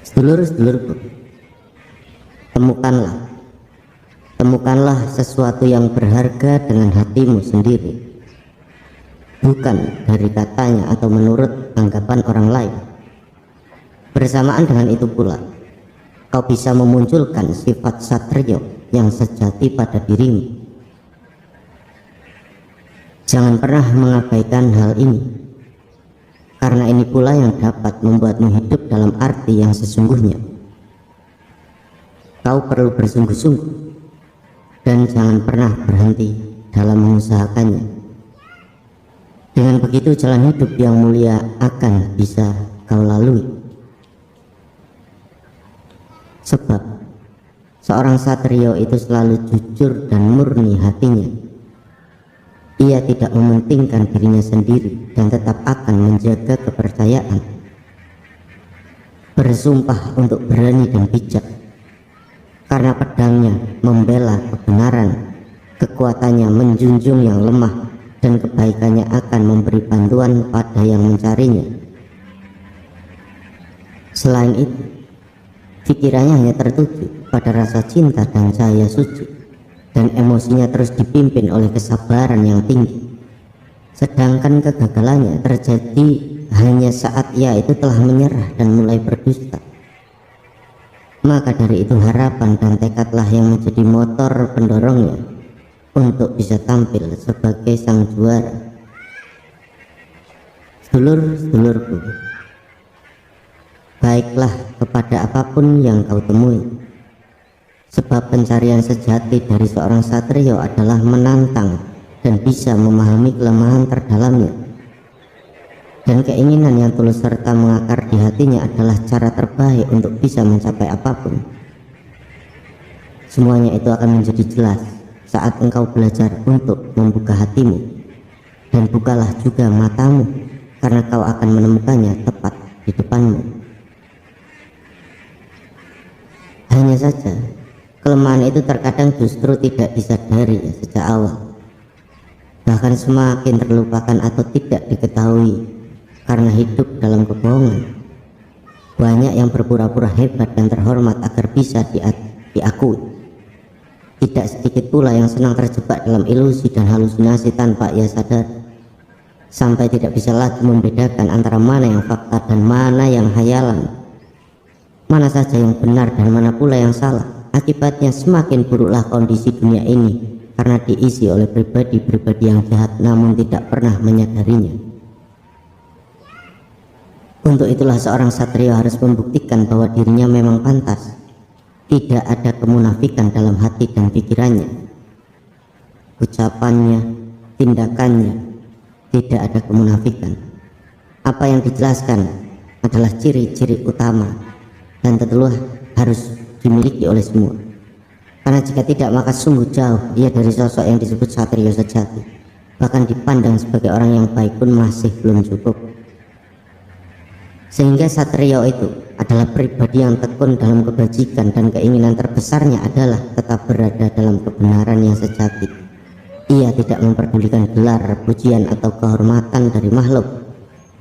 Sedulur-sedulurku, temukanlah sesuatu yang berharga dengan hatimu sendiri, bukan dari katanya atau menurut anggapan orang lain. Bersamaan dengan itu pula, kau bisa memunculkan sifat satrio yang sejati pada dirimu. Jangan pernah mengabaikan hal ini, karena ini pula yang dapat membuatmu hidup dalam arti yang sesungguhnya. Kau perlu bersungguh-sungguh dan jangan pernah berhenti dalam mengusahakannya. Dengan begitu jalan hidup yang mulia akan bisa kau lalui. Sebab seorang satrio itu selalu jujur dan murni hatinya. Ia tidak mementingkan dirinya sendiri dan tetap akan menjaga kepercayaan. Bersumpah untuk berani dan bijak, karena pedangnya membela kebenaran, kekuatannya menjunjung yang lemah, dan kebaikannya akan memberi bantuan pada yang mencarinya. Selain itu, pikirannya hanya tertuju pada rasa cinta dan cahaya suci, dan emosinya terus dipimpin oleh kesabaran yang tinggi. Sedangkan kegagalannya terjadi hanya saat ia itu telah menyerah dan mulai berdusta. Maka dari itu harapan dan tekadlah yang menjadi motor pendorongnya untuk bisa tampil sebagai sang juara. Sedulur-sedulurku, baiklah kepada apapun yang kau temui, sebab pencarian sejati dari seorang satrio adalah menantang dan bisa memahami kelemahan terdalamnya. Dan keinginan yang tulus serta mengakar di hatinya adalah cara terbaik untuk bisa mencapai apapun. Semuanya itu akan menjadi jelas saat engkau belajar untuk membuka hatimu, dan bukalah juga matamu, karena kau akan menemukannya tepat di depanmu. Hanya saja kelemahan itu terkadang justru tidak disadari sejak awal, bahkan semakin terlupakan atau tidak diketahui karena hidup dalam kebohongan. Banyak yang berpura-pura hebat dan terhormat agar bisa diakui. Tidak sedikit pula yang senang terjebak dalam ilusi dan halusinasi tanpa ia sadar, sampai tidak bisa lagi membedakan antara mana yang fakta dan mana yang hayalan, mana saja yang benar dan mana pula yang salah. Akibatnya semakin buruklah kondisi dunia ini karena diisi oleh pribadi-pribadi yang jahat namun tidak pernah menyadarinya. Untuk itulah seorang satrio harus membuktikan bahwa dirinya memang pantas. Tidak ada kemunafikan dalam hati dan pikirannya, ucapannya, tindakannya, tidak ada kemunafikan. Apa yang dijelaskan adalah ciri-ciri utama dan tentulah harus dimiliki oleh semua. Karena jika tidak, maka sungguh jauh ia dari sosok yang disebut satrio sejati. Bahkan dipandang sebagai orang yang baik pun masih belum cukup. Sehingga satrio itu adalah pribadi yang tekun dalam kebajikan dan keinginan terbesarnya adalah tetap berada dalam kebenaran yang sejati. Ia tidak memperdulikan gelar, pujian atau kehormatan dari makhluk,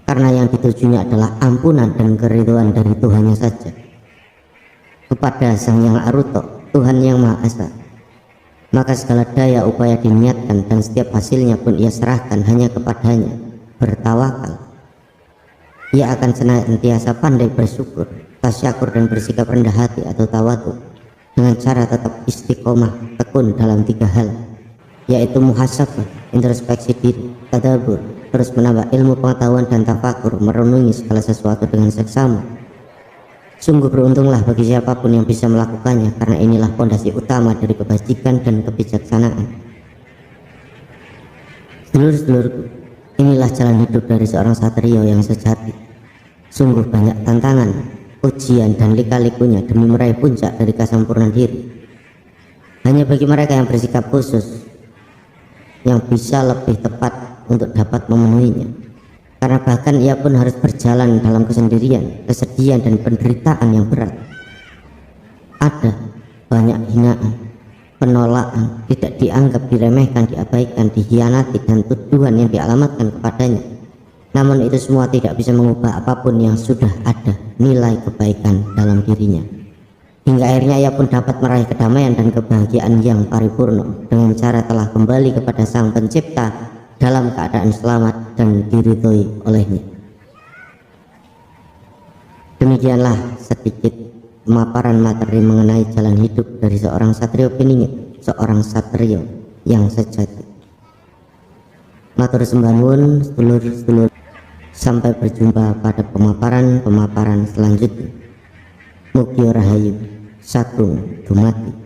karena yang ditujunya adalah ampunan dan keridhaan dari Tuhannya saja. Kepada Sang Yang Aruto, Tuhan Yang Maha Esa, maka segala daya upaya diniatkan dan setiap hasilnya pun ia serahkan hanya kepadanya. Bertawakal, ia akan senantiasa pandai bersyukur, tasyakur dan bersikap rendah hati atau tawadu, dengan cara tetap istiqomah tekun dalam 3 hal, yaitu muhasabah, introspeksi diri, tadabbur, terus menambah ilmu pengetahuan dan tafakur, merenungi segala sesuatu dengan seksama. Sungguh beruntunglah bagi siapapun yang bisa melakukannya, karena inilah fondasi utama dari kebajikan dan kebijaksanaan. Sedulur-sedulurku, inilah jalan hidup dari seorang satrio yang sejati. Sungguh banyak tantangan, ujian dan lika-likunya demi meraih puncak dari kesempurnaan diri. Hanya bagi mereka yang bersikap khusus yang bisa lebih tepat untuk dapat memenuhinya. Karena bahkan ia pun harus berjalan dalam kesendirian, kesedihan dan penderitaan yang berat. Ada banyak hinaan, penolakan, tidak dianggap, diremehkan, diabaikan, dikhianati dan tuduhan yang dialamatkan kepadanya. Namun itu semua tidak bisa mengubah apapun yang sudah ada nilai kebaikan dalam dirinya. Hingga akhirnya ia pun dapat meraih kedamaian dan kebahagiaan yang paripurna dengan cara telah kembali kepada Sang Pencipta dalam keadaan selamat dan diridhoi olehnya. Demikianlah sedikit pemaparan materi mengenai jalan hidup dari seorang satrio piningit, seorang satrio yang sejati. Matur sembah nuwun sedulur-sedulur. Sampai berjumpa pada pemaparan selanjutnya. Mugi rahayu, sagung dumati.